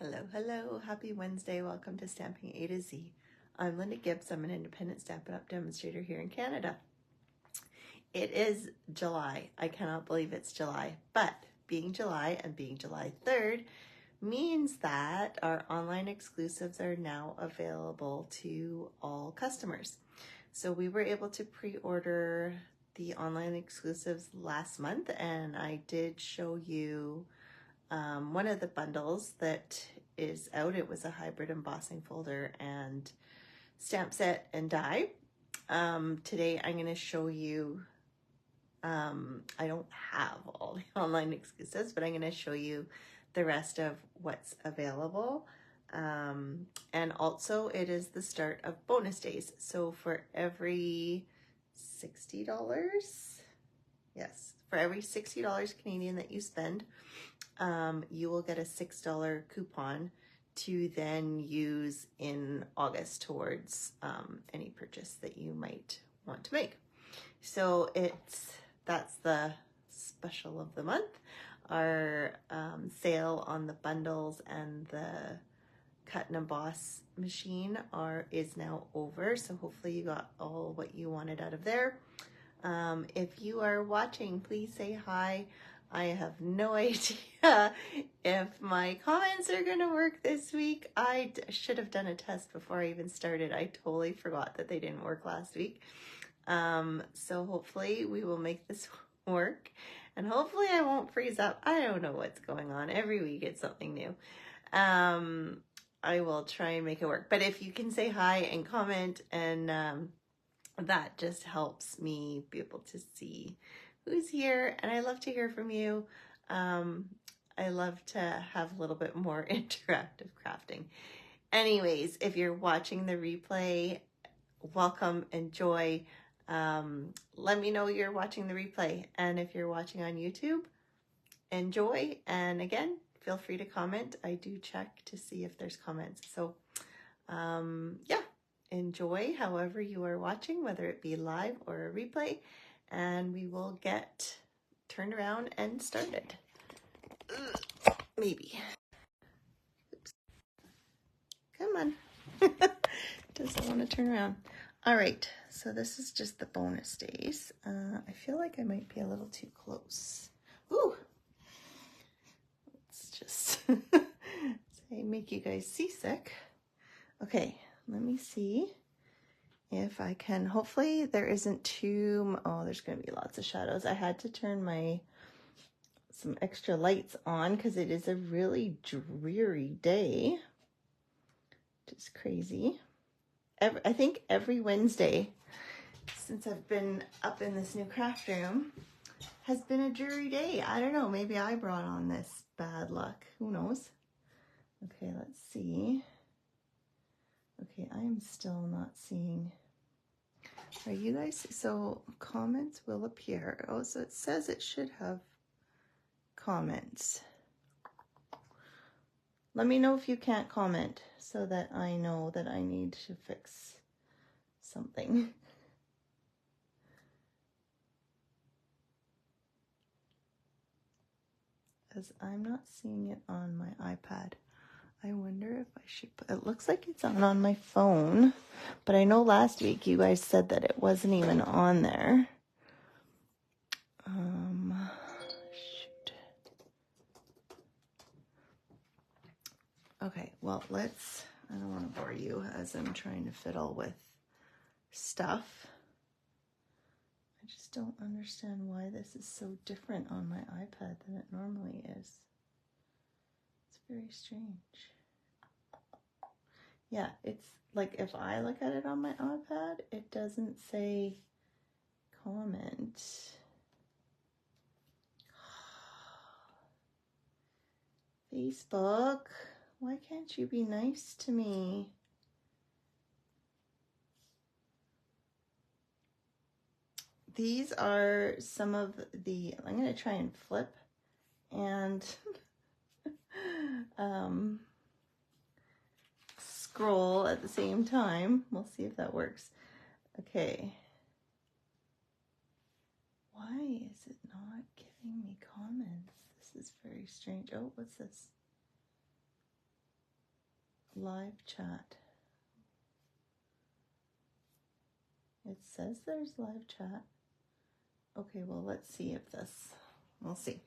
Hello, happy Wednesday. Welcome to Stamping A to Z. I'm Linda Gibbs. I'm an independent Stampin' Up! Demonstrator here in Canada. It is July. I cannot believe it's July, but being July and being July 3rd means that our online exclusives are now available to all customers. So we were able to pre-order the online exclusives last month, and I did show you one of the bundles that is out. It was a hybrid embossing folder and stamp set and die. Today I'm going to show you, I don't have all the online exclusives, but I'm going to show you the rest of what's available. And also it is the start of bonus days. So for every $60, yes, for every $60 Canadian that you spend, you will get a $6 coupon to then use in August towards any purchase that you might want to make. So that's the special of the month. Our sale on the bundles and the cut and emboss machine is now over. So hopefully you got all what you wanted out of there. If you are watching, please say hi. I have no idea if my comments are going to work this week. I should have done a test before I even started. I totally forgot that they didn't work last week. So hopefully we will make this work, and hopefully I won't freeze up. I don't know what's going on. Every week it's something new. I will try and make it work. But if you can say hi and comment, and that just helps me be able to see who's here, and I love to hear from you. I love to have a little bit more interactive crafting. Anyways, if you're watching the replay, welcome, enjoy. Let me know you're watching the replay, and if you're watching on YouTube, enjoy. And again, feel free to comment. I do check to see if there's comments. So yeah, enjoy however you are watching, whether it be live or a replay, and we will get turned around and started. Maybe. Oops. Come on. Doesn't want to turn around. All right, so this is just the bonus days. I feel like I might be a little too close. Ooh. Let's just say, make you guys seasick. Okay, let me see if I can. Hopefully there isn't too, oh, there's going to be lots of shadows. I had to turn some extra lights on because it is a really dreary day, which is crazy. I think every Wednesday since I've been up in this new craft room has been a dreary day. I don't know, maybe I brought on this bad luck. Who knows? Okay, let's see. Okay, I am still not seeing. Are you guys, so comments will appear. Oh, so it says it should have comments. Let me know if you can't comment so that I know that I need to fix something. Because I'm not seeing it on my iPad. I wonder if I should put, it looks like it's on my phone, but I know last week you guys said that it wasn't even on there. Shoot. Okay, well, I don't want to bore you as I'm trying to fiddle with stuff. I just don't understand why this is so different on my iPad than it normally is. It's very strange. Yeah, it's like if I look at it on my iPad, it doesn't say comment. Facebook, why can't you be nice to me? These are some of the, I'm going to try and flip and scroll at the same time. We'll see if that works. Okay. Why is it not giving? giving me comments. This is very strange. Oh, what's this? Okay, let's see. Okay, live chat. It says there's live chat. Okay, well, let's see if we'll see.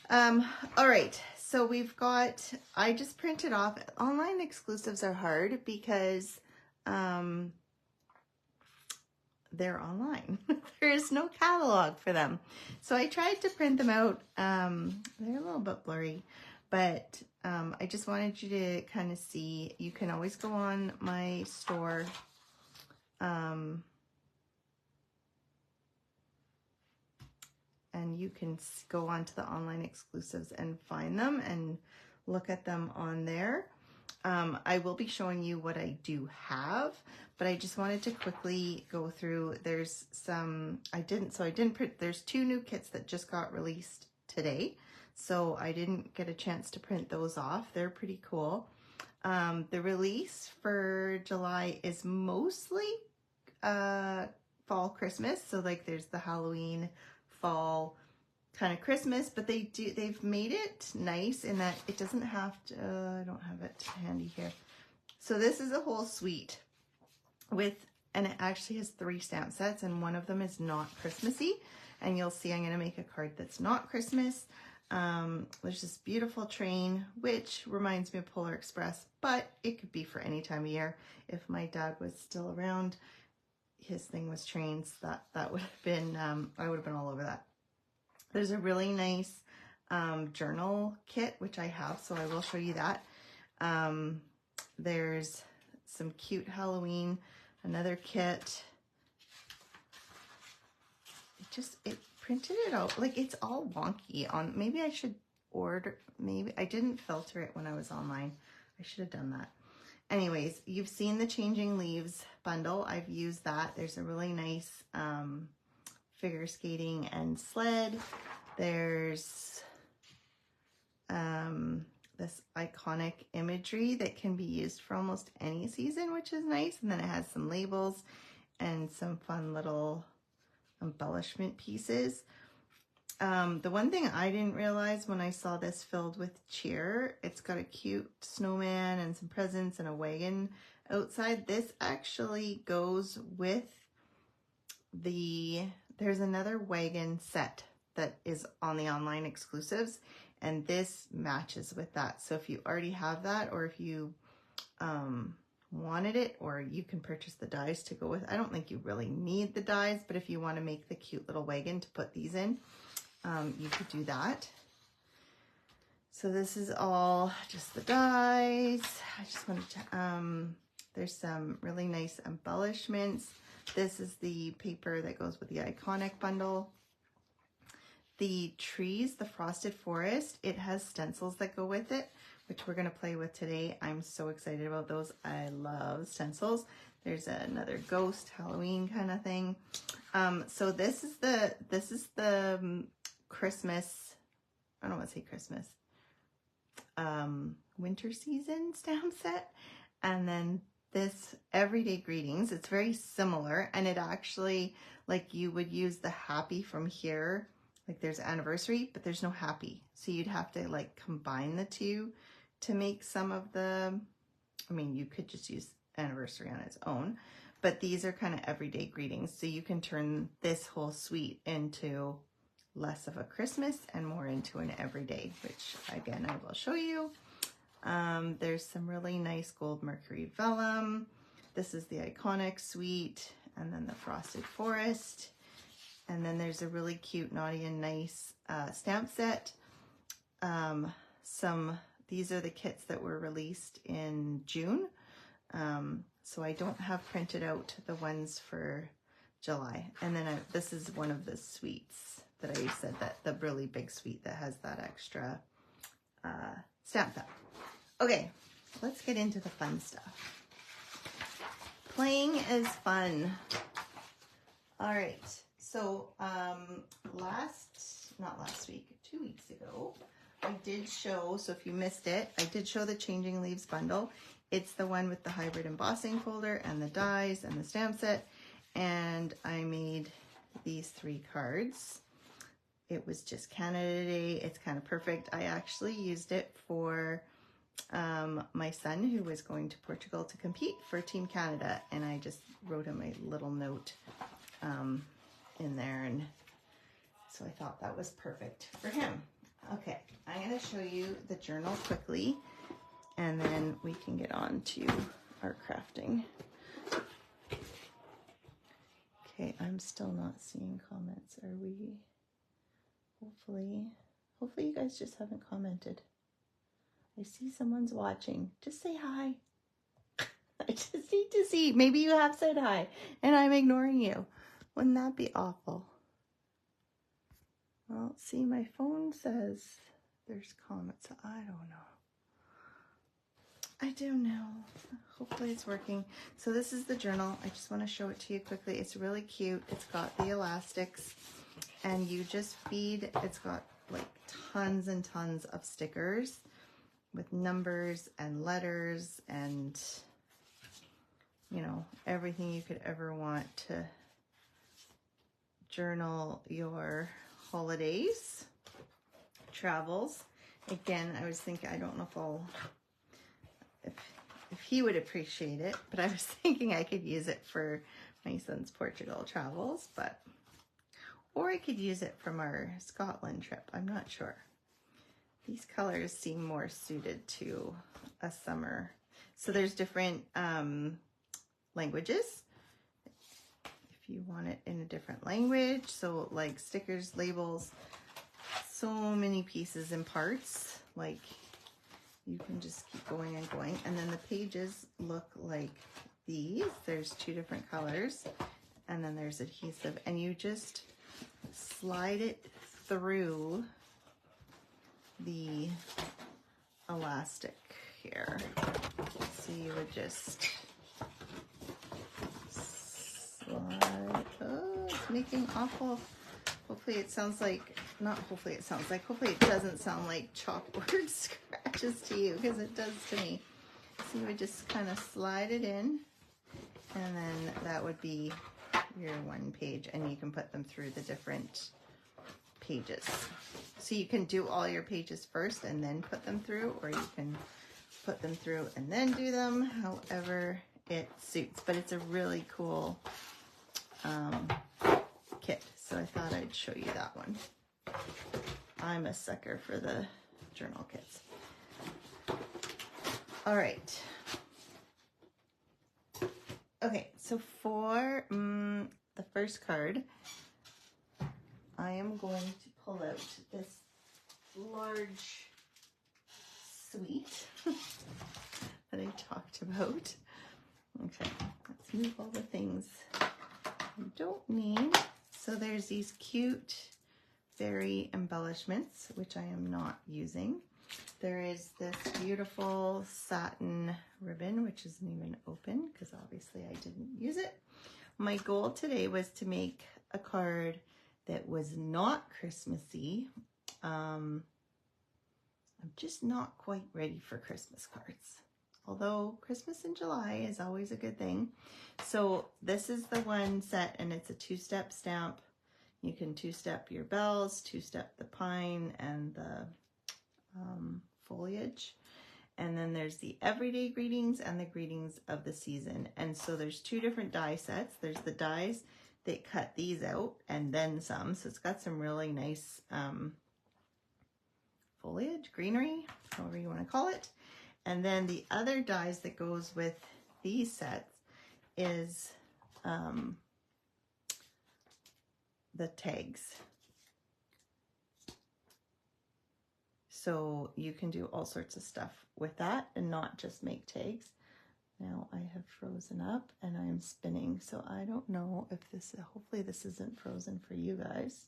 All right, so we've got, I just printed off, online exclusives are hard because they're online. There is no catalog for them. So I tried to print them out. They're a little bit blurry, but I just wanted you to kind of see. You can always go on my store. And you can go on to the online exclusives and find them and look at them on there. I will be showing you what I do have, but I just wanted to quickly go through. There's some, I didn't print, there's 2 new kits that just got released today. So I didn't get a chance to print those off. They're pretty cool. The release for July is mostly fall Christmas. So like there's the Halloween, fall, kind of Christmas, but they've made it nice in that it doesn't have to, I don't have it handy here. So this is a whole suite and it actually has 3 stamp sets, and one of them is not Christmassy. And you'll see I'm going to make a card that's not Christmas. There's this beautiful train, which reminds me of Polar Express, but it could be for any time of year. If my dad was still around, his thing was trains. That would have been, I would have been all over that. There's a really nice journal kit, which I have, so I will show you that. There's some cute Halloween, another kit. It printed it out, like it's all wonky on, maybe I should order, maybe I didn't filter it when I was online. I should have done that. Anyways, you've seen the Changing Leaves bundle. I've used that. There's a really nice figure skating and sled. There's this iconic imagery that can be used for almost any season, which is nice. And then it has some labels and some fun little embellishment pieces. The one thing I didn't realize when I saw this filled with cheer, it's got a cute snowman and some presents and a wagon outside. This actually goes with there's another wagon set that is on the online exclusives, and this matches with that. So if you already have that, or if you wanted it, or you can purchase the dies to go with. I don't think you really need the dies, but if you want to make the cute little wagon to put these in, you could do that. So this is all just the dies. I just wanted to, there's some really nice embellishments. This is the paper that goes with the iconic bundle. The trees, the frosted forest, it has stencils that go with it, which we're going to play with today. I'm so excited about those. I love stencils. There's another ghost Halloween kind of thing. So this is the Christmas, I don't want to say Christmas, winter season stamp set. And then this everyday greetings, it's very similar, and it actually, like, you would use the happy from here, like there's anniversary, but there's no happy. So you'd have to like combine the two to make some of the, I mean, you could just use anniversary on its own, but these are kind of everyday greetings. So you can turn this whole suite into less of a Christmas and more into an everyday, which again, I will show you. There's some really nice gold mercury vellum. This is the iconic suite, and then the frosted forest. And then there's a really cute Naughty and Nice stamp set. These are the kits that were released in June. So I don't have printed out the ones for July. And then this is one of the suites that I said, that the really big suite that has that extra stamp set. Okay, let's get into the fun stuff. Playing is fun. All right, so not last week, 2 weeks ago, I did show, so if you missed it, I did show the Changing Leaves bundle. It's the one with the hybrid embossing folder and the dies and the stamp set, and I made these 3 cards. It was just Canada Day. It's kind of perfect. I actually used it for my son who was going to Portugal to compete for Team Canada, and I just wrote him a little note in there, and so I thought that was perfect for him. Okay, I'm going to show you the journal quickly, and then we can get on to our crafting. Okay, I'm still not seeing comments. Are we? Hopefully you guys just haven't commented. I see someone's watching. Just say hi. I just need to see. Maybe you have said hi and I'm ignoring you. Wouldn't that be awful? Well, see, my phone says there's comments. I don't know. Hopefully it's working. So this is the journal. I just want to show it to you quickly. It's really cute. It's got the elastics, and you just feed, it's got like tons and tons of stickers with numbers and letters and, you know, everything you could ever want to journal your holidays, travels. Again, I was thinking, I don't know if he would appreciate it, but I was thinking I could use it for my son's Portugal travels, or I could use it from our Scotland trip. I'm not sure. These colors seem more suited to a summer. So there's different languages. If you want it in a different language, so like stickers, labels, so many pieces and parts, like you can just keep going and going. And then the pages look like these. There's two different colors, and then there's adhesive, and you just slide it through the elastic here. So you would just slide. Oh, it's making awful. Hopefully it sounds like, not hopefully it sounds like, hopefully it doesn't sound like chalkboard scratches to you, because it does to me. So you would just kind of slide it in, and then that would be your one page, and you can put them through the different pages. So you can do all your pages first and then put them through, or you can put them through and then do them, however it suits. But it's a really cool kit, so I thought I'd show you that one. I'm a sucker for the journal kits. All right. Okay, so for the first card, I am going to pull out this large suite that I talked about. Okay, let's move all the things I don't need. So there's these cute fairy embellishments, which I am not using. There is this beautiful satin ribbon, which isn't even open because obviously I didn't use it. My goal today was to make a card that was not Christmassy. I'm just not quite ready for Christmas cards, although Christmas in July is always a good thing. So this is the one set, and it's a two-step stamp. You can two-step your bells, two-step the pine and the foliage, and then there's the everyday greetings and the greetings of the season. And so there's two different die sets. There's the dies that cut these out and then some, so it's got some really nice foliage, greenery, however you want to call it. And then the other dies that goes with these sets is the tags. So you can do all sorts of stuff with that and not just make tags. Now I have frozen up and I'm spinning, so I don't know if this, hopefully this isn't frozen for you guys.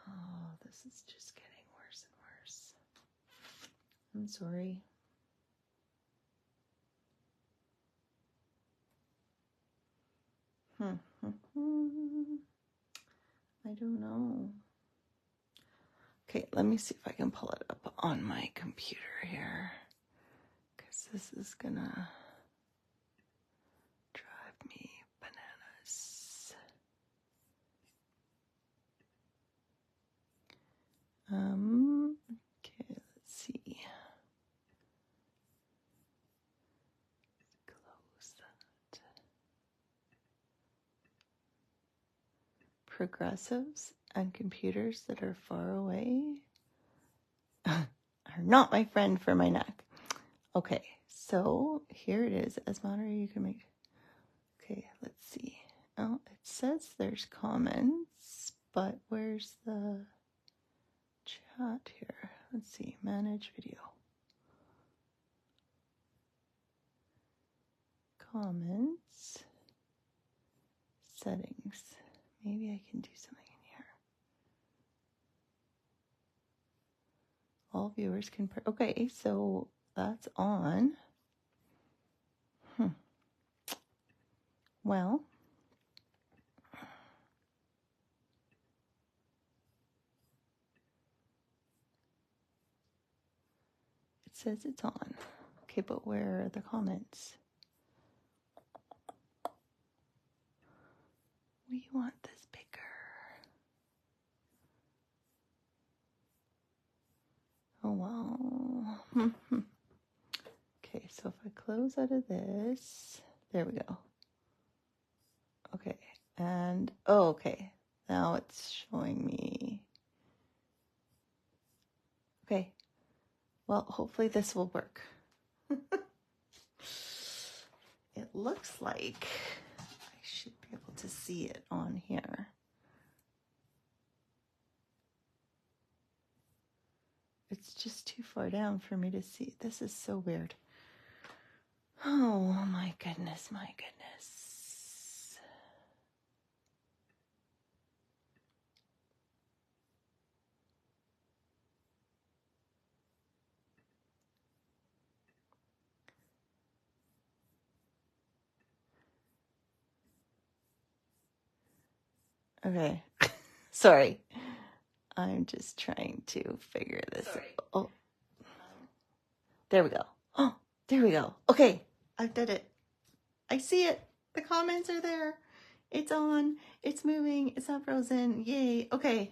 Oh, this is just getting worse and worse. I'm sorry. I don't know. Okay, let me see if I can pull it up on my computer here, because this is gonna drive me bananas. Okay, let's see. progressives and computers that are far away are not my friend for my neck. Okay, so here it is. As moderator, you can make... Okay, let's see. Oh, it says there's comments, but where's the chat here? Let's see. Manage video. Comments. Settings. Maybe I can do something in here. All viewers can... Okay, so that's on. Well, it says it's on. Okay, but where are the comments? We want this bigger. Oh, wow. Okay, so if I close out of this, there we go. Okay, and, oh, okay. Now it's showing me. Okay, well, hopefully this will work. It looks like I should be able to see it on here. It's just too far down for me to see. This is so weird. Oh my goodness, my goodness. Okay, sorry. I'm just trying to figure this out. Oh, there we go. Oh, there we go. Okay, I've done it. I see it. The comments are there. It's on. It's moving. It's not frozen. Yay. Okay.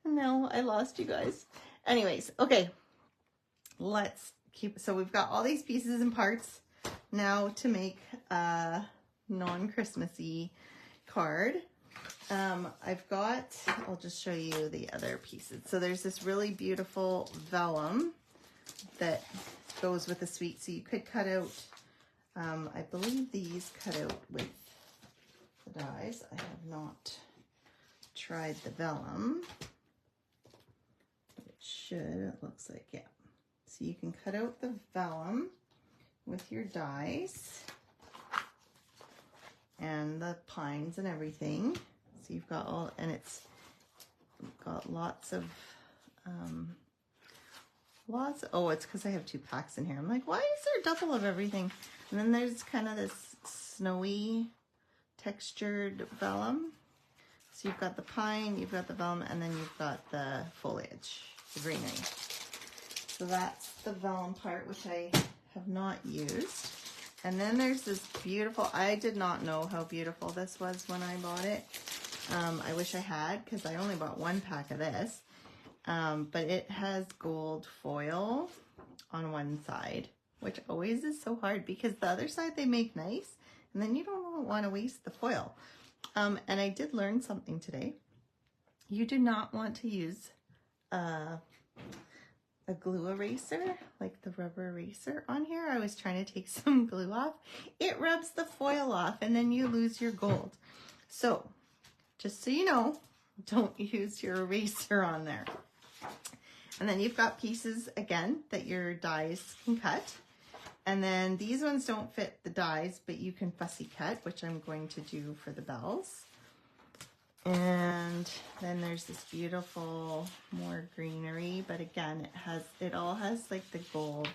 No, I lost you guys. Anyways, okay. Let's keep... So we've got all these pieces and parts now to make a non-Christmassy card. I'll just show you the other pieces. So there's this really beautiful vellum that goes with the suite. So you could cut out, I believe these cut out with the dies. I have not tried the vellum. It should, it looks like, yeah. So you can cut out the vellum with your dies and the pines and everything. So you've got all, and it's got lots of, oh, it's because I have 2 packs in here. I'm like, why is there double of everything? And then there's kind of this snowy textured vellum. So you've got the pine, you've got the vellum, and then you've got the foliage, the greenery. So that's the vellum part, which I have not used. And then there's this beautiful, I did not know how beautiful this was when I bought it. I wish I had, because I only bought 1 pack of this. But it has gold foil on one side, which always is so hard because the other side they make nice, and then you don't want to waste the foil. And I did learn something today. You do not want to use a glue eraser, like the rubber eraser on here. I was trying to take some glue off. It rubs the foil off and then you lose your gold. So just so you know, don't use your eraser on there. And then you've got pieces again that your dies can cut. And then these ones don't fit the dies, but you can fussy cut, which I'm going to do for the bells. And then there's this beautiful more greenery, but again, it all has like the gold,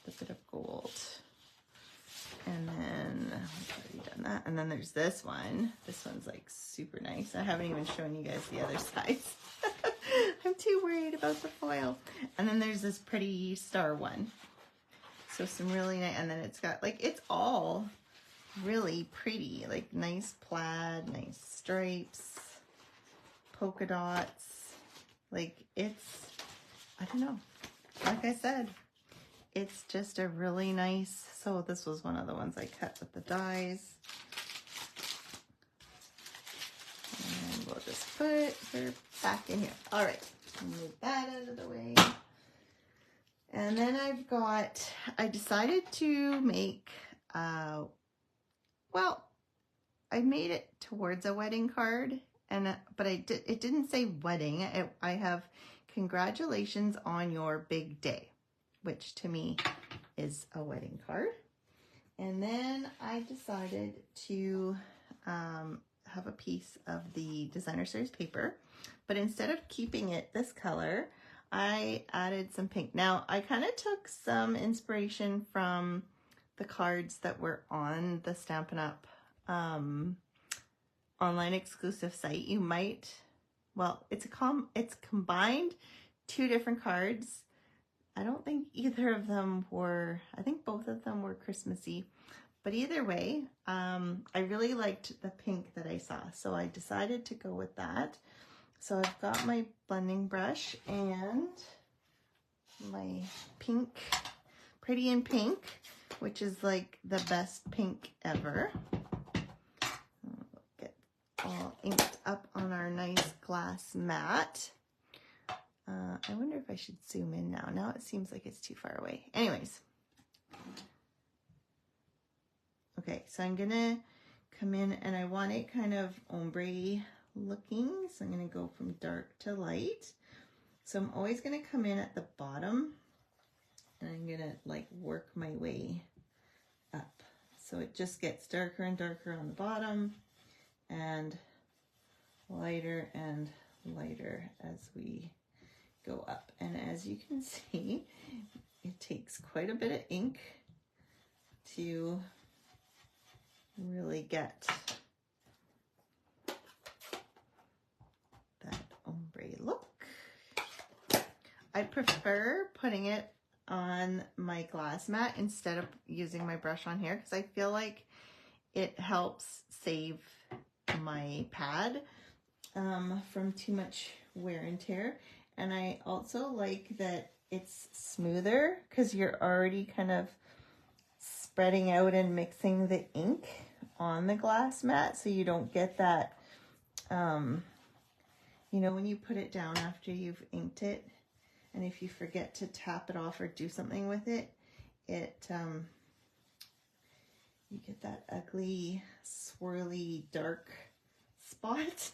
the bit of gold. And then I've already done that. And then there's this one. This one's like super nice. I haven't even shown you guys the other sides. I'm too worried about the foil. And then there's this pretty star one. So some really nice, and then it's got like, it's all really pretty, like nice plaid, nice stripes, polka dots. Like it's, I don't know, like I said, it's just a really nice, so this was one of the ones I cut with the dies. put her back in here. All right, move that out of the way. And then I decided to make, well, I made it towards a wedding card, but it didn't say wedding. I have congratulations on your big day, which to me is a wedding card. And then I decided to have a piece of the designer series paper, but instead of keeping it this color, I added some pink. Now I kind of took some inspiration from the cards that were on the Stampin' Up! Online exclusive site. You might, well, it's combined two different cards. I don't think either of them were, I think both of them were Christmassy, but either way, I really liked the pink that I saw, so I decided to go with that. So I've got my blending brush and my pink, Pretty in Pink, which is like the best pink ever. Get all inked up on our nice glass mat. I wonder if I should zoom in now. Now it seems like it's too far away. Anyways. Okay, so I'm gonna come in and I want it kind of ombre looking. So I'm gonna go from dark to light. So I'm always gonna come in at the bottom and I'm gonna like work my way up. So it just gets darker and darker on the bottom and lighter as we go up. And as you can see, it takes quite a bit of ink to really get that ombre look. I prefer putting it on my glass mat instead of using my brush on here because I feel like it helps save my pad from too much wear and tear. And I also like that it's smoother because you're already kind of spreading out and mixing the ink on the glass mat, so you don't get that, you know, when you put it down after you've inked it, and if you forget to tap it off or do something with it, you get that ugly, swirly, dark spot,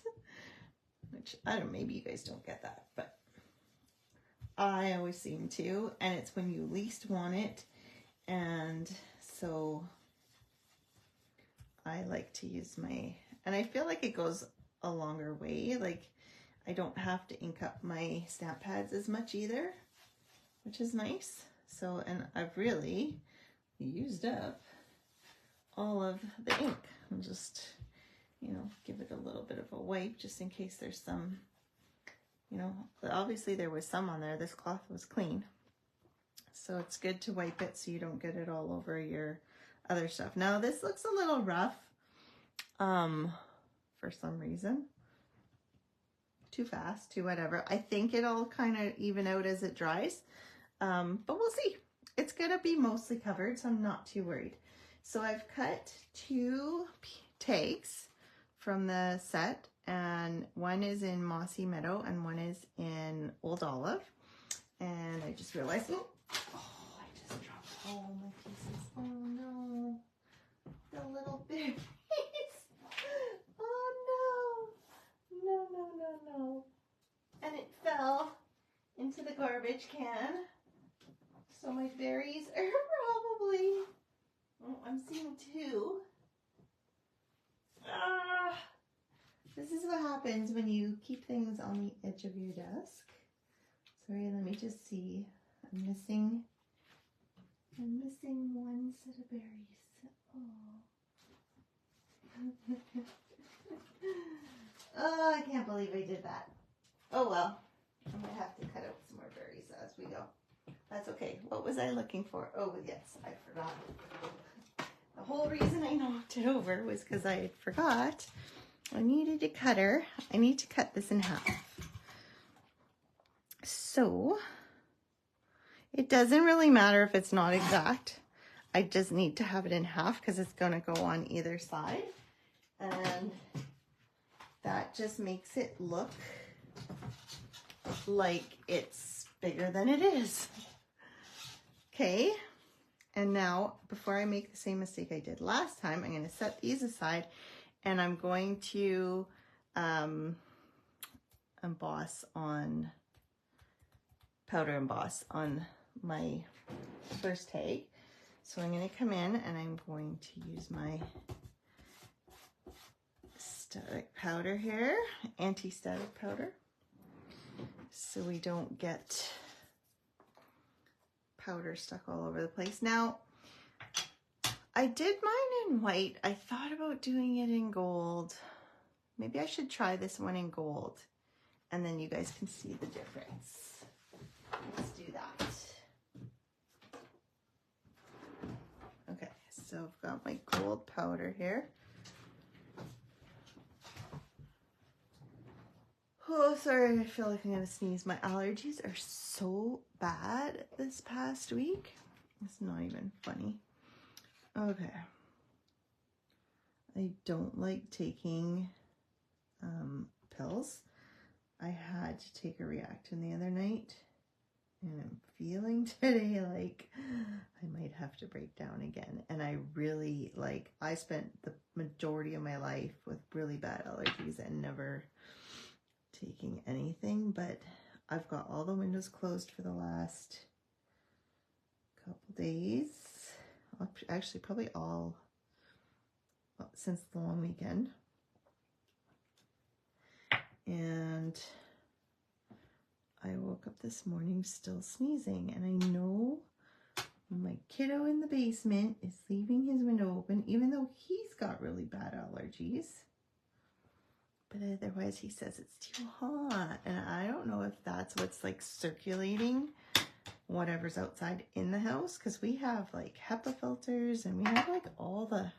which I don't know, maybe you guys don't get that, but I always seem to, and it's when you least want it. And so I like to use and I feel like it goes a longer way. Like I don't have to ink up my stamp pads as much either, which is nice. So, and I've really used up all of the ink. I'll just, you know, give it a little bit of a wipe just in case there's some, you know, obviously there was some on there. This cloth was clean. So it's good to wipe it so you don't get it all over your other stuff. Now this looks a little rough for some reason. Too fast, too whatever. I think it'll kind of even out as it dries, but we'll see. It's gonna be mostly covered, so I'm not too worried. So I've cut 2 tags from the set, and one is in Mossy Meadow and one is in Old Olive. And I just realized, oh, I just dropped all my pieces. Oh no, the little berries. Oh no, no. And it fell into the garbage can. So my berries are probably, oh, I'm seeing 2. This is what happens when you keep things on the edge of your desk. Sorry, let me just see. I'm missing one set of berries. Oh. Oh, I can't believe I did that. Oh well. I'm gonna have to cut out some more berries as we go. That's okay. What was I looking for? Oh yes, I forgot. The whole reason I knocked it over was because I forgot I needed a cutter. I need to cut this in half. So it doesn't really matter if it's not exact. I just need to have it in half because it's going to go on either side. And That just makes it look like it's bigger than it is. Okay, and now before I make the same mistake I did last time, I'm going to set these aside and I'm going to powder emboss on my first tag. So I'm going to come in and I'm going to use my static powder here, anti-static powder, so we don't get powder stuck all over the place. Now, I did mine in white. I thought about doing it in gold. Maybe I should try this one in gold, and then you guys can see the difference. Let's do that. Okay, so I've got my gold powder here. Oh, sorry, I feel like I'm gonna sneeze. My allergies are so bad this past week. It's not even funny. Okay. I don't like taking pills. I had to take a Reactin the other night, and I'm feeling today like I might have to break down again. And I really, like, I spent the majority of my life with really bad allergies and never taking anything, but I've got all the windows closed for the last couple days. Actually, probably all since the long weekend. And I woke up this morning still sneezing, and I know my kiddo in the basement is leaving his window open, even though he's got really bad allergies. But otherwise he says it's too hot, and I don't know if that's what's like circulating whatever's outside in the house, because we have like HEPA filters and we have like all the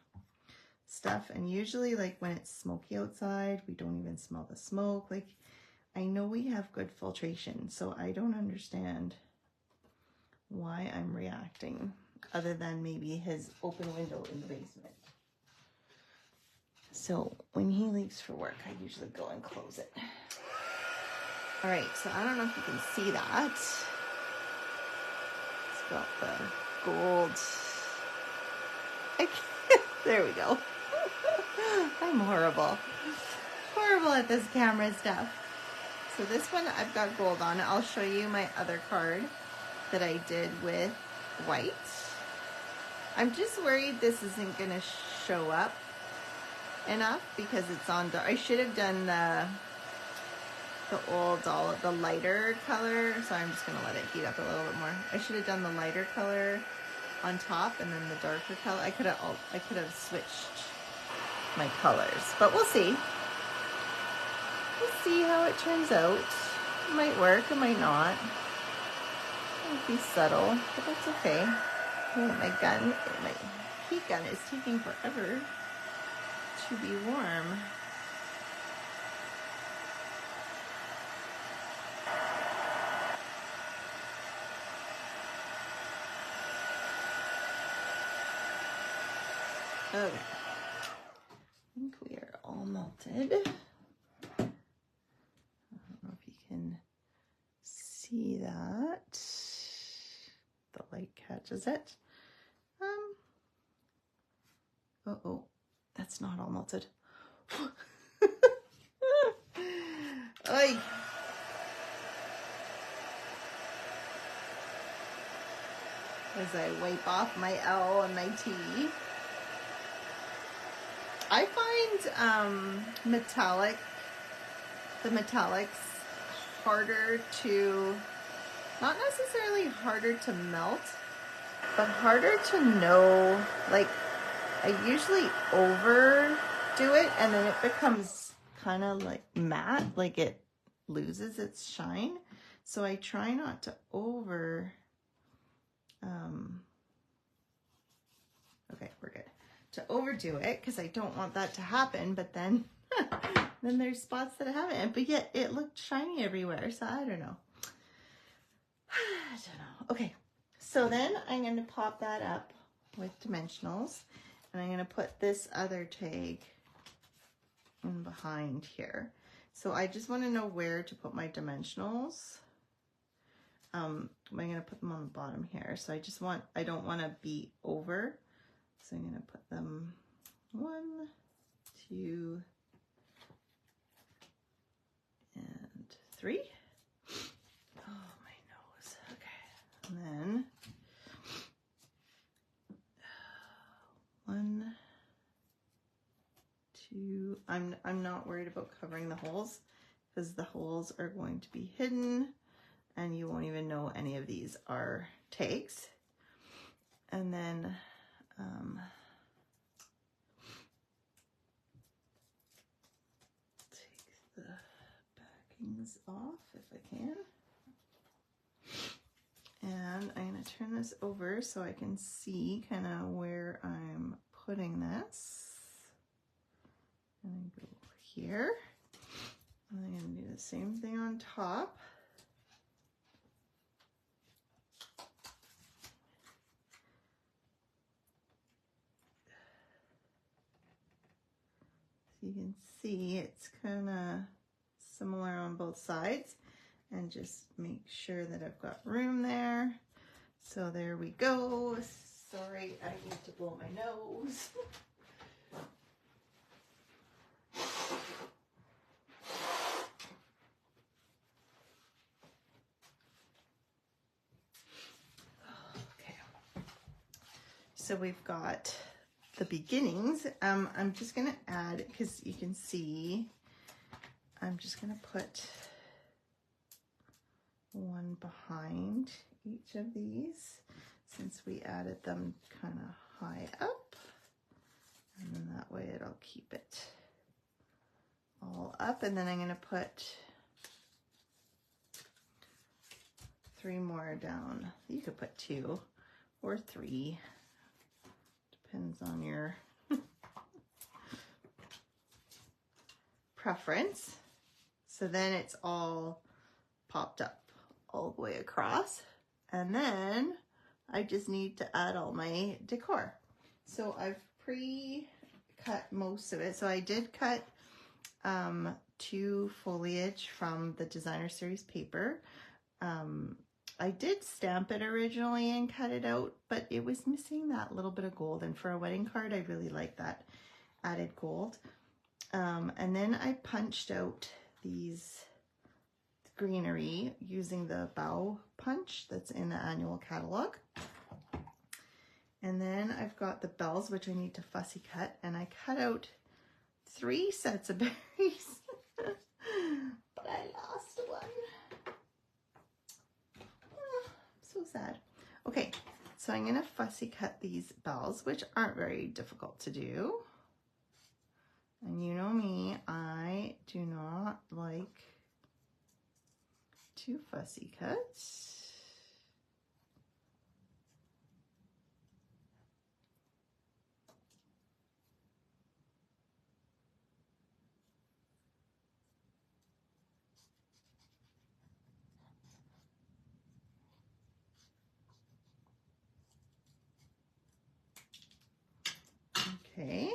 stuff, and usually like when it's smoky outside we don't even smell the smoke. Like, I know we have good filtration, so I don't understand why I'm reacting, other than maybe his open window in the basement. So when he leaves for work, I usually go and close it. All right, so I don't know if you can see that. It's got the gold. There we go. I'm horrible at this camera stuff. So this one I've got gold on. I'll show you my other card that I did with white. I'm just worried this isn't gonna show up enough because it's on dark. I should have done the lighter color. So I'm just gonna let it heat up a little bit more. I should have done the lighter color on top and then the darker color. I could have switched my colors, but we'll see. We'll see how it turns out. It might work, it might not. It might be subtle, but that's okay. Oh, my heat gun is taking forever to be warm. Okay, I think we are all melted. I don't know if you can see that. The light catches it. Uh-oh, that's not all melted. Oy. As I wipe off my L and my T. I find the metallics harder to, not necessarily harder to melt, but harder to know. Like, I usually overdo it and then it becomes kind of like matte, like it loses its shine. So I try not to okay, we're good. To overdo it, because I don't want that to happen, but then then there's spots that haven't, but yet it looked shiny everywhere, so I don't know. I don't know. Okay, so then I'm going to pop that up with dimensionals, and I'm going to put this other tag in behind here. So I just want to know where to put my dimensionals. I'm going to put them on the bottom here. So I don't want to be over. So I'm going to put them 1, 2, and 3. Oh, my nose. Okay. And then 1, 2. I'm not worried about covering the holes because the holes are going to be hidden and you won't even know any of these are tags. And then take the backings off if I can. And I'm going to turn this over so I can see kind of where I'm putting this. And I go here. And I'm going to do the same thing on top. So you can see it's kind of similar on both sides. And just make sure that I've got room there. So there we go. Sorry, I need to blow my nose. Okay. So we've got the beginnings. I'm just going to add, because you can see, I'm just going to put one behind each of these since we added them kind of high up, and then that way it'll keep it all up. And then I'm going to put 3 more down. You could put 2 or 3, depends on your preference. So then it's all popped up all the way across, and then I just need to add all my decor. So I've pre-cut most of it. So I did cut 2 foliage from the designer series paper. I did stamp it originally and cut it out, but it was missing that little bit of gold, and for a wedding card I really like that added gold. And then I punched out these greenery using the bow punch that's in the annual catalog. And then I've got the bells, which I need to fussy cut, and I cut out 3 sets of berries, but I lost one. Oh, so sad. Okay, so I'm gonna fussy cut these bells, which aren't very difficult to do. And you know me, I do not like too fussy cuts. Okay,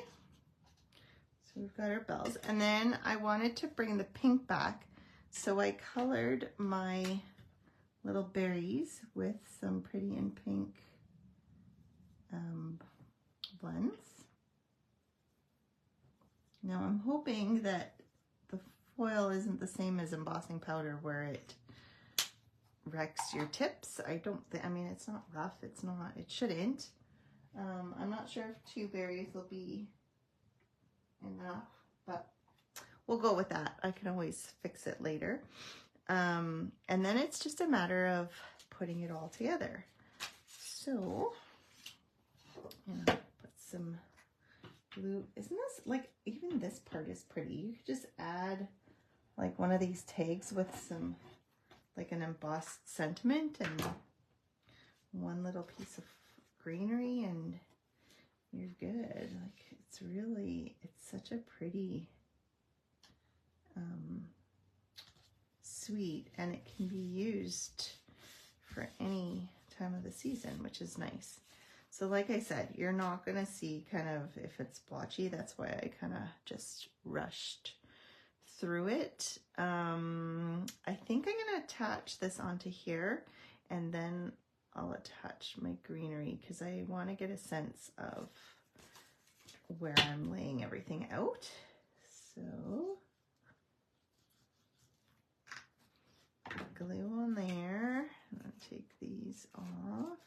so we've got our bells, and then I wanted to bring the pink back, so I colored my little berries with some pretty in pink blends. Now I'm hoping that the foil isn't the same as embossing powder where it wrecks your tips. I mean, it's not rough, it shouldn't. I'm not sure if 2 berries will be enough, but we'll go with that. I can always fix it later. And then it's just a matter of putting it all together. So, put some blue. Isn't this, like, even this part is pretty. You could just add like one of these tags with some, like an embossed sentiment and one little piece of greenery, and you're good. Like, it's such a pretty sweet, and it can be used for any time of the season, which is nice. So like I said, you're not gonna see kind of if it's blotchy. That's why I kind of just rushed through it. I think I'm gonna attach this onto here, and then I'll attach my greenery because I want to get a sense of where I'm laying everything out. So glue on there, and then take these off.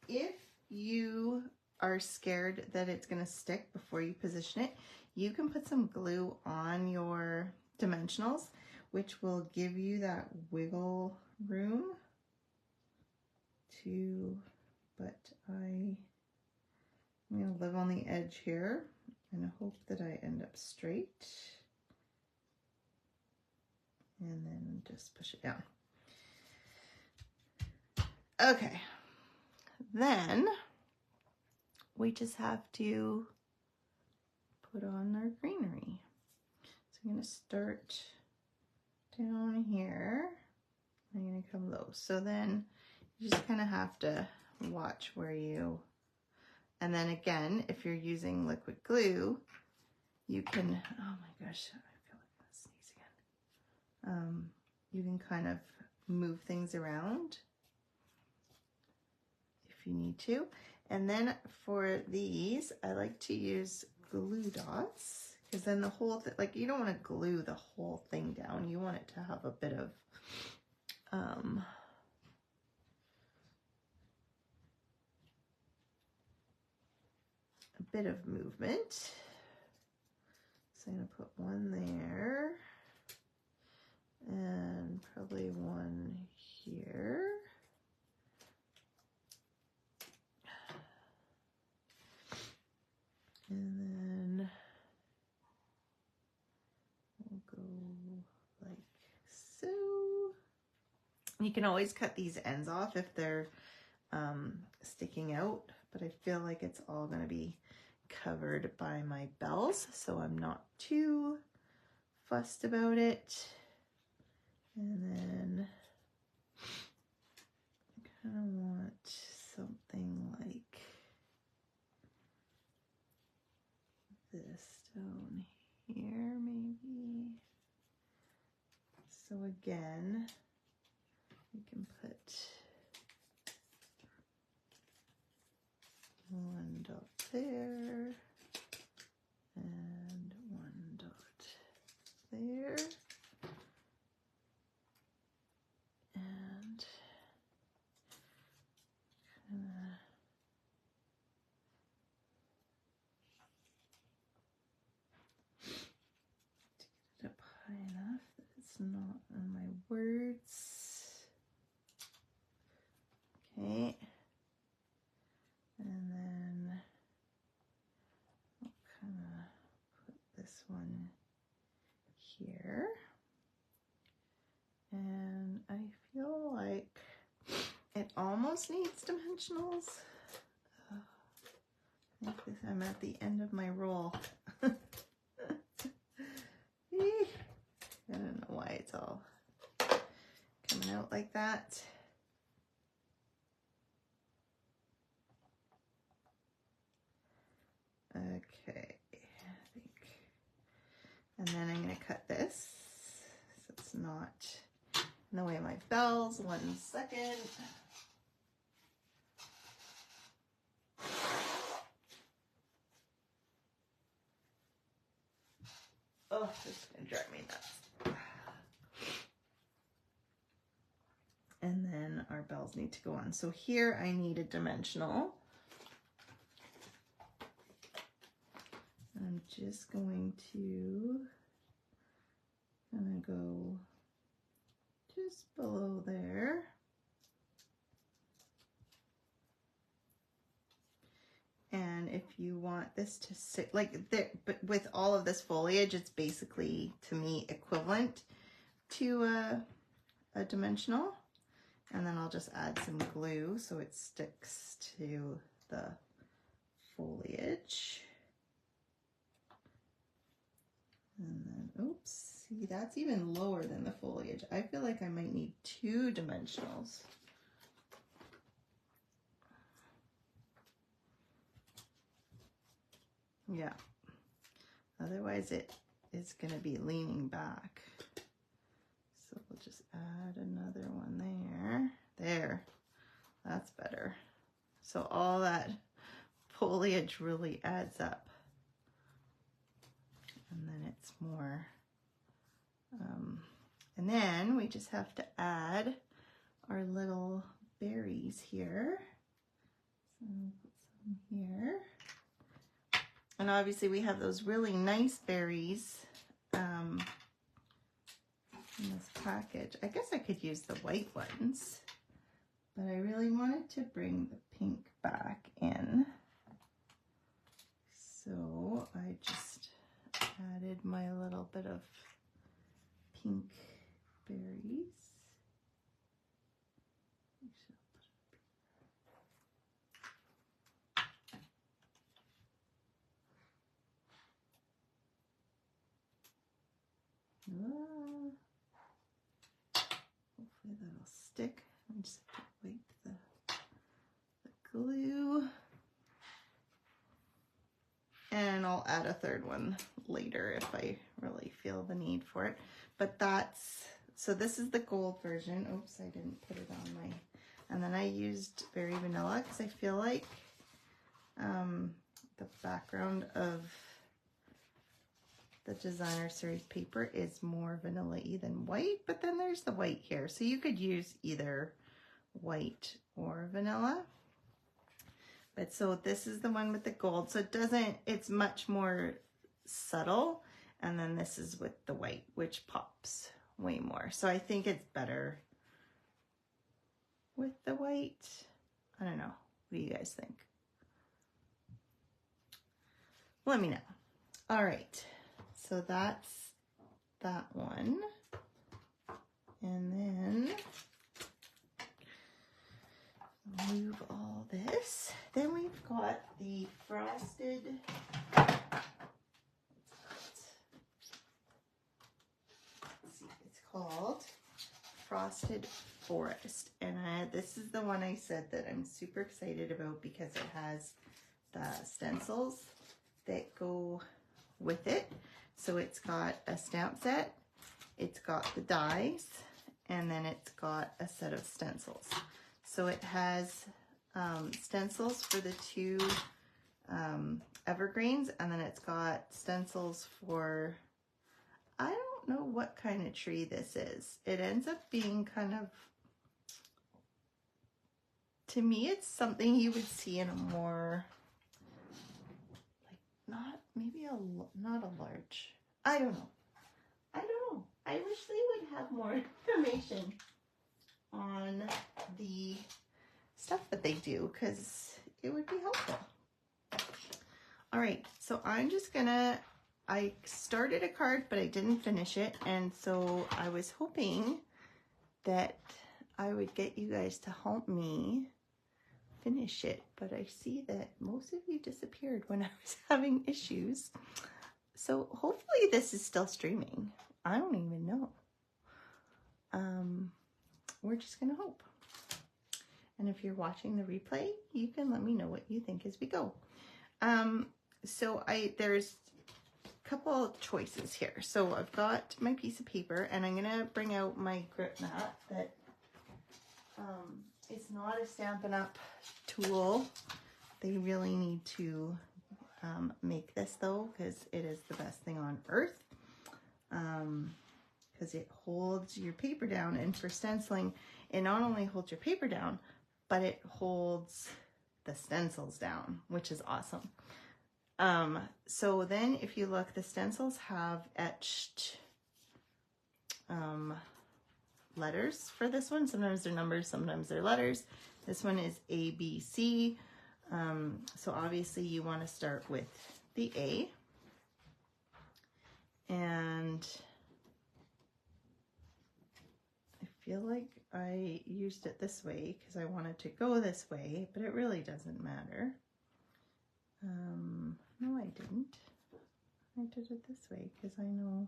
If you are scared that it's going to stick before you position it, you can put some glue on your dimensionals, which will give you that wiggle room to, but I'm going to live on the edge here and hope that I end up straight. And then just push it down. Okay. Then we just have to put on our greenery. So I'm going to start down here. I'm going to come low. So then you just kind of have to watch where you, and then again, if you're using liquid glue, you can, oh my gosh, I feel like I'm gonna sneeze again. You can kind of move things around if you need to. And then for these, I like to use glue dots, because then the whole thing, like you don't want to glue the whole thing down. You want it to have a bit of movement. So I'm going to put one there and probably one here. And then we'll go like so. You can always cut these ends off if they're sticking out, but I feel like it's all going to be covered by my bells, so I'm not too fussed about it. And then I kind of want something like this down here maybe. So again, you can put one dot there and one dot there, and kind of get it up high enough that it's not on my words. Okay. And then I'll kind of put this one here. And I feel like it almost needs dimensionals. I think I'm at the end of my roll. I don't know why it's all coming out like that. Okay, I think. And then I'm going to cut this so it's not in the way of my bells. 1 second. Oh, this is going to drive me nuts. And then our bells need to go on. So here I need a dimensional. I'm just going to go just below there. And if you want this to sit like there, but with all of this foliage, it's basically, to me, equivalent to a dimensional. And then I'll just add some glue so it sticks to the foliage. And then, oops, see, that's even lower than the foliage. I feel like I might need 2 dimensionals. Yeah. Otherwise it is going to be leaning back. So we'll just add another one there. There. That's better. So all that foliage really adds up. And then it's more, and then we just have to add our little berries here. So we'll put some here. And obviously we have those really nice berries in this package. I guess I could use the white ones, but I really wanted to bring the pink back in. So I just added my little bit of pink berries. Hopefully that'll stick. I just have to wipe the glue. And I'll add a third one later if I really feel the need for it. But that's, so this is the gold version. Oops, I didn't put it on my, and then I used Berry Vanilla because I feel like the background of the designer series paper is more vanilla-y than white, but then there's the white here. So you could use either white or vanilla. But so this is the one with the gold. So it doesn't, it's much more subtle. And then this is with the white, which pops way more. So I think it's better with the white. I don't know. What do you guys think? Let me know. All right. So that's that one. And then move all this. Then we've got the frosted, let's see, it's called Frosted Forest. And this is the one I said that I'm super excited about because it has the stencils that go with it. So it's got a stamp set, it's got the dies, and then it's got a set of stencils. So it has stencils for the two evergreens, and then it's got stencils for, I don't know what kind of tree this is. It ends up being kind of, to me, it's something you would see in a more, like, not, maybe not a large, I don't know. I wish they would have more information on the stuff that they do, because it would be helpful. All right, so I'm just gonna, I started a card, but I didn't finish it, and so I was hoping that I would get you guys to help me finish it, but I see that most of you disappeared when I was having issues. So hopefully this is still streaming. I don't even know. We're just gonna hope. And if you're watching the replay, you can let me know what you think as we go. So there's a couple choices here. So I've got my piece of paper, and I'm gonna bring out my grip mat that is not a Stampin' Up! Tool. They really need to make this though, because it is the best thing on earth. Because it holds your paper down, and for stenciling, it not only holds your paper down, but it holds the stencils down, which is awesome. So then if you look, the stencils have etched letters for this one. Sometimes they're numbers, sometimes they're letters. This one is A, B, C. So obviously you want to start with the A. And I feel like I used it this way because I wanted to go this way, but it really doesn't matter. No, I didn't. I did it this way because I know,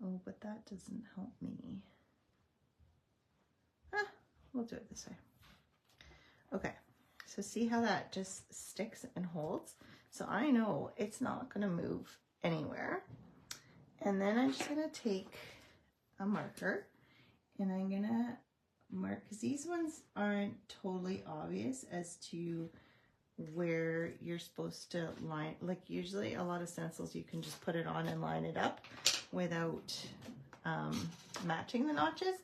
oh, but that doesn't help me. We'll do it this way. Okay, so see how that just sticks and holds? So I know it's not gonna move anywhere. And then I'm just gonna take a marker and I'm gonna mark, because these ones aren't totally obvious as to where you're supposed to line. Like usually a lot of stencils you can just put it on and line it up without matching the notches,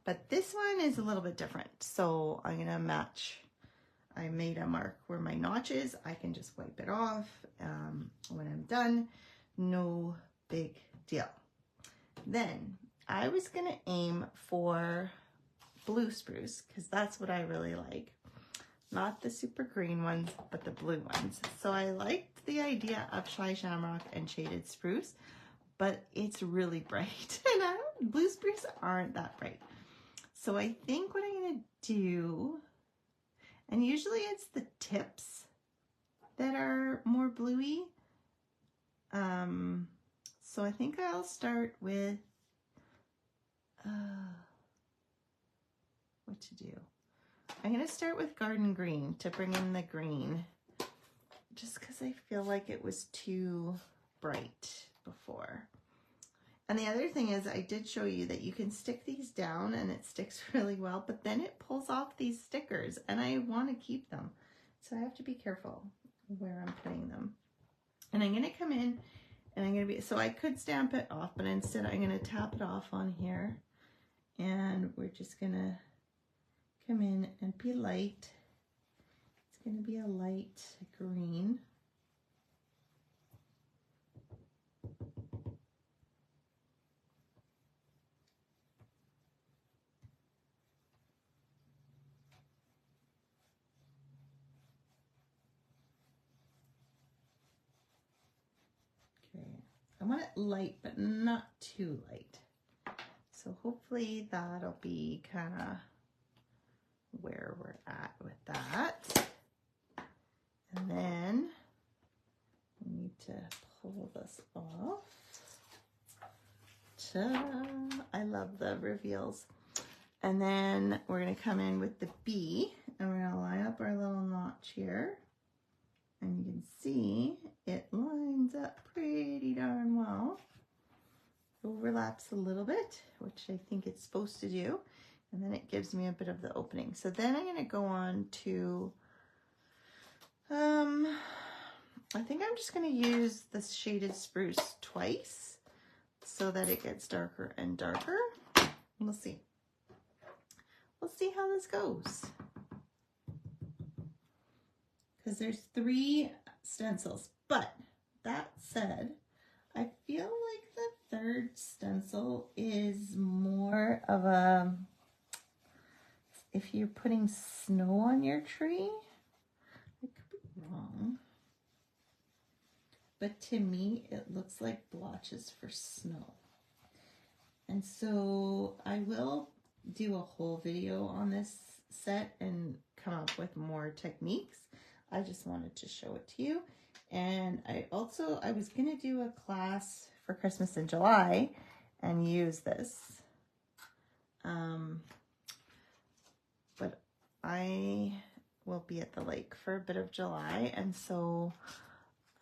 but this one is a little bit different. So I'm gonna match. I made a mark where my notch is. I can just wipe it off when I'm done. No big deal. Then I was gonna aim for blue spruce because that's what I really like. Not the super green ones, but the blue ones. So I liked the idea of Shy Shamrock and Shaded Spruce, but it's really bright. And blue spruce aren't that bright. So I think what I'm gonna do, and usually it's the tips that are more bluey. So I think I'll start with what to do. I'm gonna start with Garden Green to bring in the green, just because I feel like it was too bright before. And the other thing is, I did show you that you can stick these down and it sticks really well, but then it pulls off these stickers and I want to keep them. So I have to be careful where I'm putting them. And I'm gonna come in and I'm gonna be, so I could stamp it off, but instead I'm gonna tap it off on here and we're just gonna come in and be light. It's going to be a light green. Okay, I want it light, but not too light. So hopefully that'll be kind of where we're at with that. And then we need to pull this off. Ta-da! I love the reveals. And then we're going to come in with the B and we're going to line up our little notch here. And you can see it lines up pretty darn well. Overlaps a little bit, which I think it's supposed to do. And then it gives me a bit of the opening. So then I'm going to go on to, I think I'm just going to use the Shaded Spruce twice so that it gets darker and darker. We'll see. We'll see how this goes. Because there's 3 stencils. But that said, I feel like the 3rd stencil is more of a, if you're putting snow on your tree, I could be wrong, but to me it looks like blotches for snow. And so I will do a whole video on this set and come up with more techniques. I just wanted to show it to you. And I was gonna do a class for Christmas in July and use this. But I will be at the lake for a bit of July, and so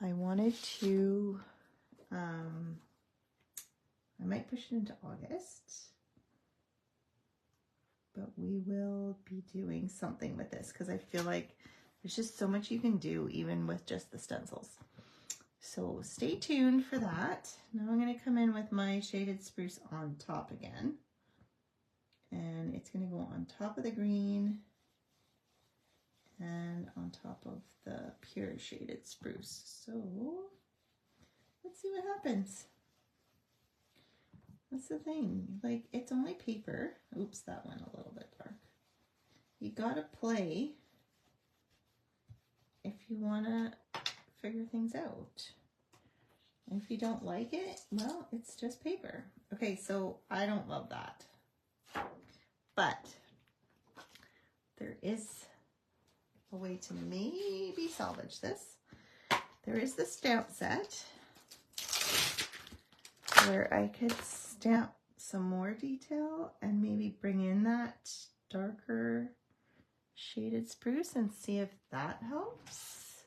I wanted to, I might push it into August, but we will be doing something with this because I feel like there's just so much you can do even with just the stencils. So stay tuned for that. Now I'm going to come in with my Shaded Spruce on top again. And it's going to go on top of the green and on top of the pure Shaded Spruce. So let's see what happens. That's the thing. Like, it's only paper. Oops, that went a little bit dark. You got to play if you want to figure things out. And if you don't like it, well, it's just paper. Okay, so I don't love that. But there is a way to maybe salvage this. There is the stamp set where I could stamp some more detail and maybe bring in that darker Shaded Spruce and see if that helps.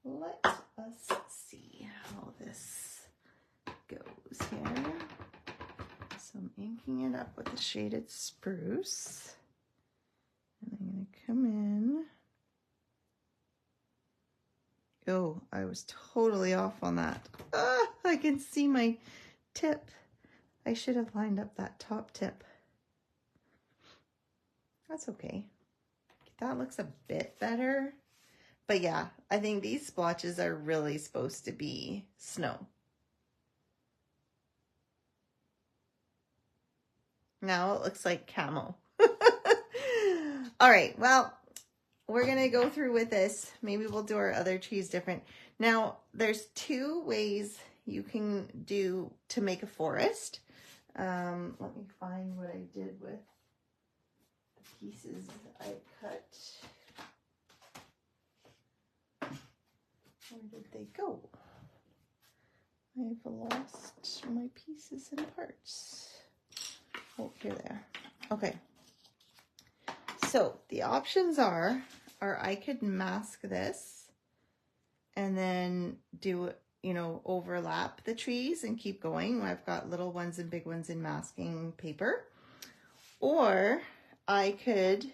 let us see how this goes here. So I'm inking it up with the shaded spruce. And I'm going to come in. Oh, I was totally off on that. Ah, I can see my tip. I should have lined up that top tip. That's okay. That looks a bit better. But yeah, I think these splotches are really supposed to be snow. Now it looks like camo. All right, well, we're going to go through with this. Maybe we'll do our other trees different. Now, there's two ways you can do to make a forest. Let me find what I did with the pieces I cut. Where did they go? I've lost my pieces and parts. Oh, here they are. Okay. So the options are I could mask this and then do, you know, overlap the trees and keep going. I've got little ones and big ones in masking paper. Or I could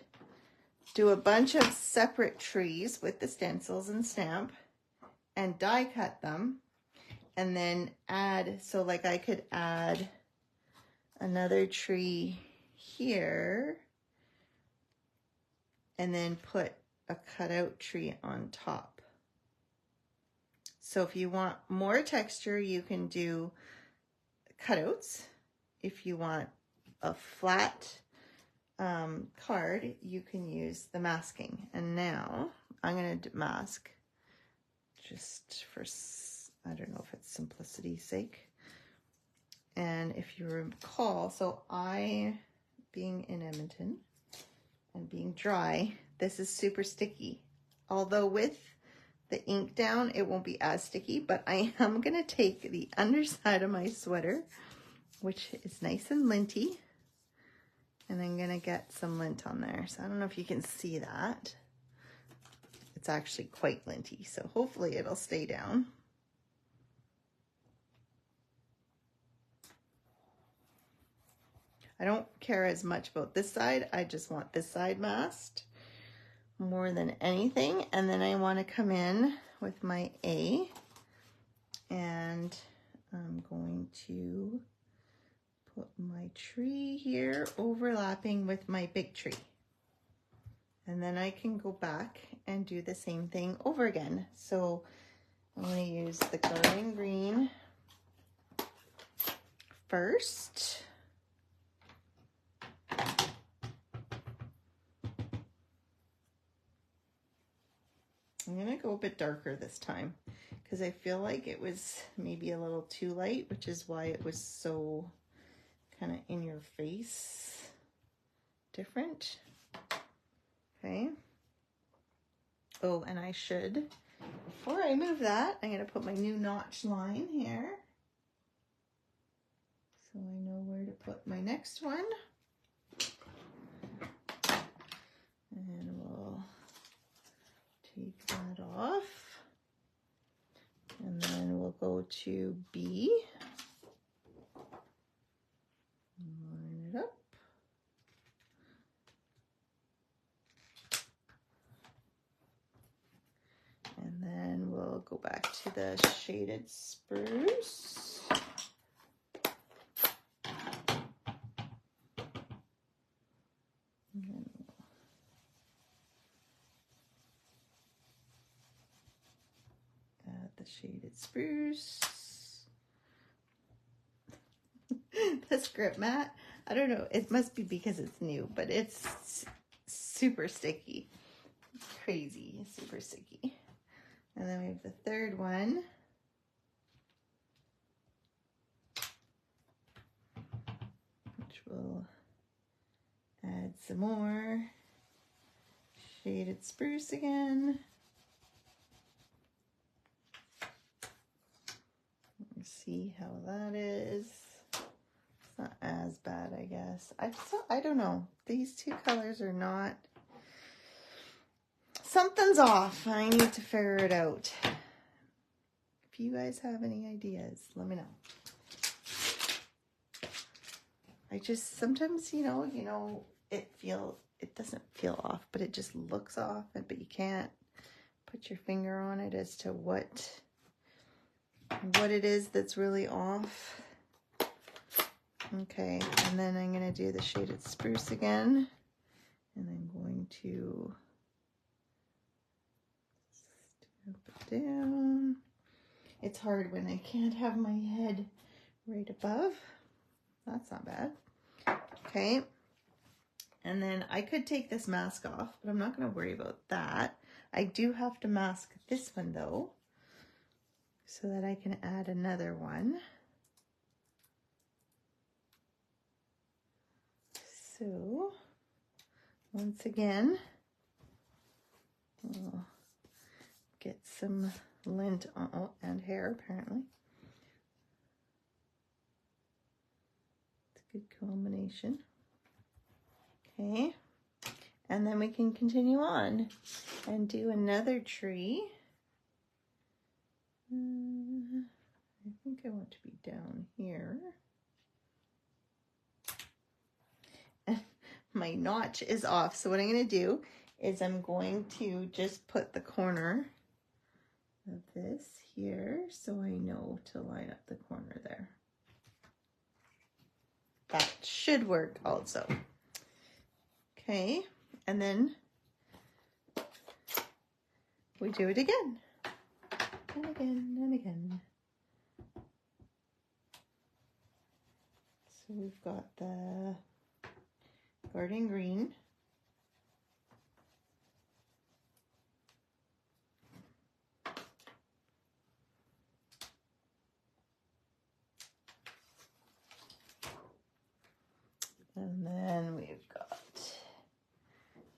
do a bunch of separate trees with the stencils and stamp and die cut them and then add, so like I could add another tree here and then put a cutout tree on top. So if you want more texture, you can do cutouts. If you want a flat card, you can use the masking. And now I'm going to mask just for, I don't know if it's simplicity's sake. And if you recall, so I, being in Edmonton and being dry, this is super sticky. Although with the ink down, it won't be as sticky, but I am going to take the underside of my sweater, which is nice and linty, and I'm going to get some lint on there. So I don't know if you can see that. It's actually quite linty, so hopefully it'll stay down. I don't care as much about this side. I just want this side masked more than anything. And then I want to come in with my A, and I'm going to put my tree here overlapping with my big tree. And then I can go back and do the same thing over again. So I'm going to use the garden green first. I'm going to go a bit darker this time because I feel like it was maybe a little too light, which is why it was so kind of in your face different. Okay. Oh, and I should, before I move that, I'm going to put my new notch line here. So I know where to put my next one. And we'll take that off. And then we'll go to B. Line it up. And then we'll go back to the shaded spruce. And then we'll add the shaded spruce. This grip mat, I don't know, it must be because it's new, but it's super sticky. Crazy, super sticky. And then we have the third one. Which will add some more shaded spruce again. Let's see how that is. It's not as bad, I guess. I don't know. These two colors are not... Something's off. I need to figure it out. If you guys have any ideas, let me know. I just sometimes, you know, it doesn't feel off, but it just looks off, but you can't put your finger on it as to what it is that's really off. Okay, and then I'm going to do the shaded spruce again, and I'm going to stamp it down. It's hard when I can't have my head right above. That's not bad. Okay, and then I could take this mask off, but I'm not going to worry about that. I do have to mask this one though, so that I can add another one. So, once again, we'll get some lint and hair apparently. It's a good combination. Okay, and then we can continue on and do another tree. I think I want to be down here. And my notch is off, so what I'm going to do is I'm going to just put the corner of this here so I know to line up the corner there. That should work also. Okay, and then we do it again, and again, and again. So we've got the garden green. And then we've got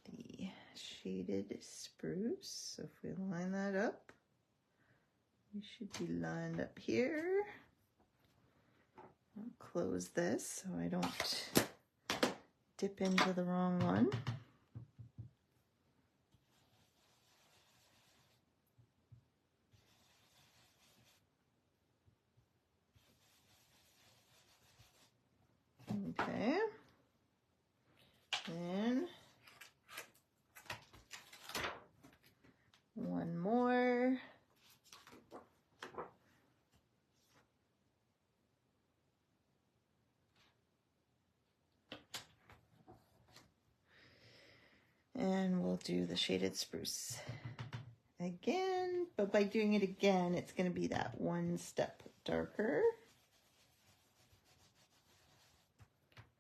the shaded spruce. So if we line that up, we should be lined up here. I'll close this so I don't dip into the wrong one. Okay. Then one more. And we'll do the shaded spruce again, but by doing it again, it's going to be that one step darker.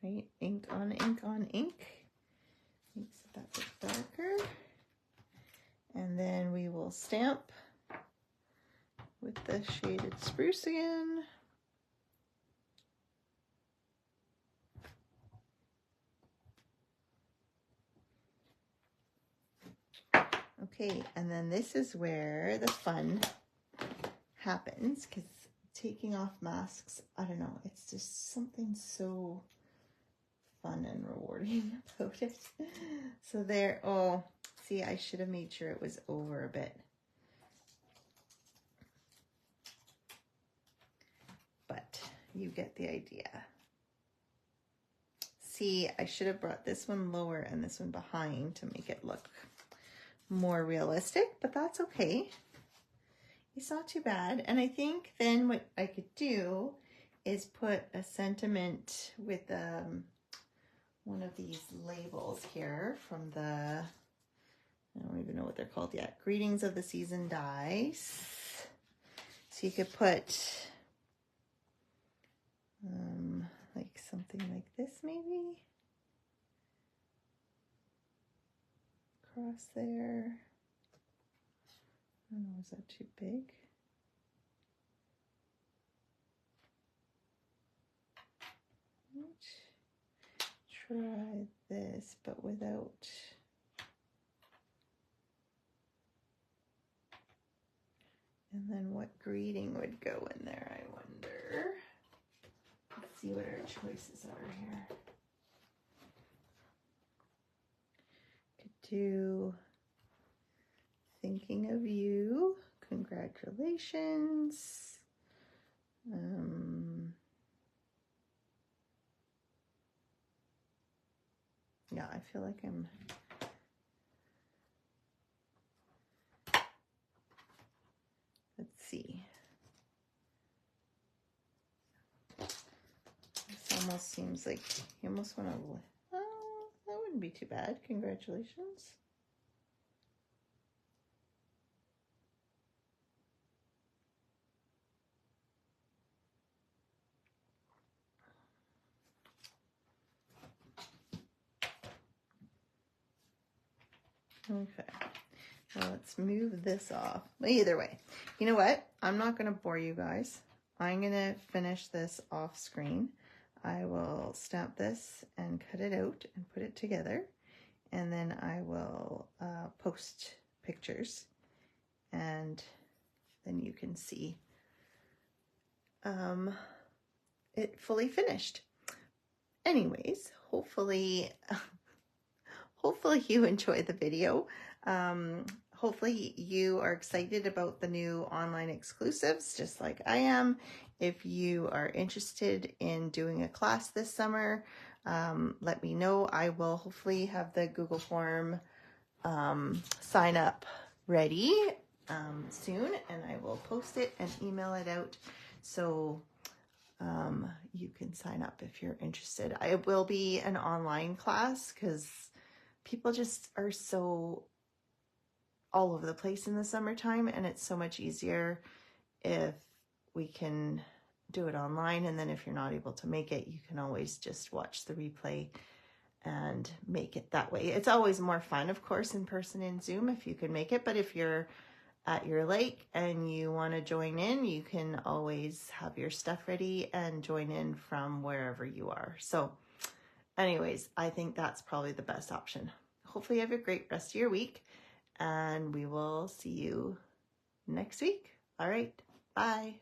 Right? Ink on ink on ink. Makes it that bit darker. And then we will stamp with the shaded spruce again. Okay, and then this is where the fun happens, because taking off masks, I don't know, it's just something so fun and rewarding about it. So there, oh, see, I should have made sure it was over a bit. But you get the idea. See, I should have brought this one lower and this one behind to make it look more realistic, but that's okay. It's not too bad. And I think then what I could do is put a sentiment with one of these labels here from the, I don't even know what they're called yet, Greetings of the Season dies. So you could put like something like this maybe. Across there. I don't know, is that too big? Try this, but without. And then what greeting would go in there, I wonder. Let's see what our choices are here. Could do thinking of you, Congratulations. Yeah, I feel like I'm... Let's see. This almost seems like you almost want to... Oh, that wouldn't be too bad. Congratulations. Okay, now let's move this off. But either way, you know what? I'm not going to bore you guys. I'm going to finish this off screen. I will stamp this and cut it out and put it together. And then I will post pictures. And then you can see it fully finished. Anyways, hopefully you enjoy the video. Hopefully you are excited about the new online exclusives, just like I am. If you are interested in doing a class this summer, let me know. I will hopefully have the Google form sign up ready soon, and I will post it and email it out. So you can sign up if you're interested. It will be an online class because people just are so all over the place in the summertime, and it's so much easier if we can do it online. And then if you're not able to make it, you can always just watch the replay and make it that way. It's always more fun, of course, in person in Zoom if you can make it, but if you're at your lake and you want to join in, you can always have your stuff ready and join in from wherever you are. So anyways, I think that's probably the best option. Hopefully you have a great rest of your week, and we will see you next week. All right, bye.